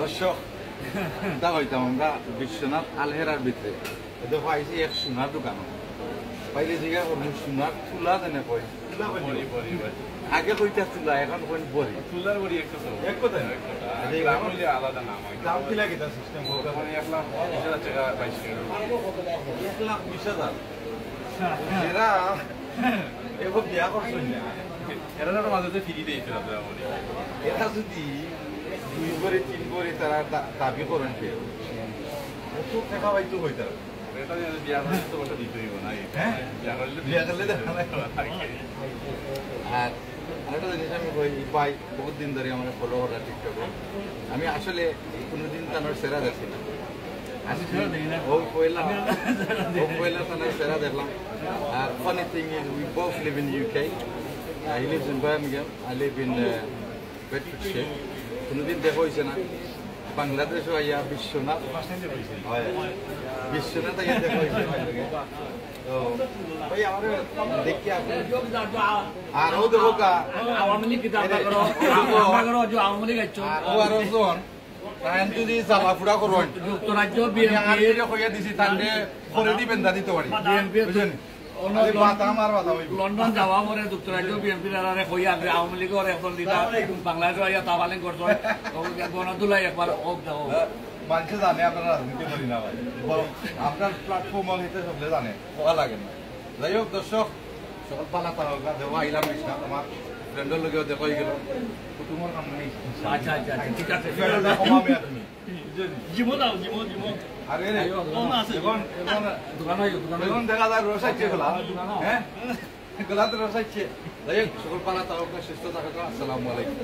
দর্শক তা হইতাম আমরা বিশ্বনাথ আলহেরার ভিতরে দেখো আইসি এক সোনার দোকান বাইরে জিগা করবো সোনার তুলা দেনে কই আগে কইতা তুলা এখন কোন বড়ি তুলার বড়ি একটা এক কথা গ্রাম হইলে আলাদা নাম হয় দাম কি লাগে তা সিস্টেম মানে 1,20,000 টাকা 1,20,000 এরা এবার বিয়া করছেন না এরা তো মাঝে ফ্রি দিয়েছিল এরা যদি 2 করে 3 করে তারা দাবি করেন কে কত টাকা পাইতো হইতা এটা বিয়া করলে তো ওটা দিতে হইব না হ্যাঁ বিয়া করলে দেখা আর আরেকটা জিনিস আমি পাই বহুত দিন ধরে আমার ফলো করা টিকটকে আমি আসলে কোনোদিন তানোর সেরা দেখছি না পয়লা তানোর সেরা দেখলাম আর funny thing is we both live in UK. He lives in Birmingham. I live in Bedfordshire. কোনোদিন দেখা হয়েছে না বাংলাদেশও আইয়া বিশ্বনাথ বিশ্বনাথ আইয়া দেখা হয়েছে তো ভাই আমার দেখি আরো দেখো আওয়ামী লীগ আরো জন তাই যদি চালাফুড়া করবেন যুক্তরাজ্য হইয়া দিছি তাহলে করে দিবেন দাদি তো বাড়ি বুঝলেন লন্ডন যাওয়া পরে যুক্তরাজ্য বিএনপি কইয়া আওয়ামী লীগের এখন দিতা বাংলাদেশ তাবালিং করছেন গণতুলাই একবার মানুষে জানে আপনারা রাজনীতি করি না ভাই আপনার প্ল্যাটফর্ম হইতে সবলে জানে হওয়া লাগে না যাই হোক দর্শক সকল পালা তারা দেওয়া আইলাম না আমার ফ্রেন্ডের লগেও দেখাই গেল কুটুমের কাম নেই আচ্ছা আচ্ছা ঠিক আছে তুমি জীবন দাও জীবন আরে এখন দেখা যায় রসাইছে গোলা হ্যাঁ গোলা তো রসাইছে যাই হোক সকল পালা তারা সুস্থ থাকা আসসালামু আলাইকুম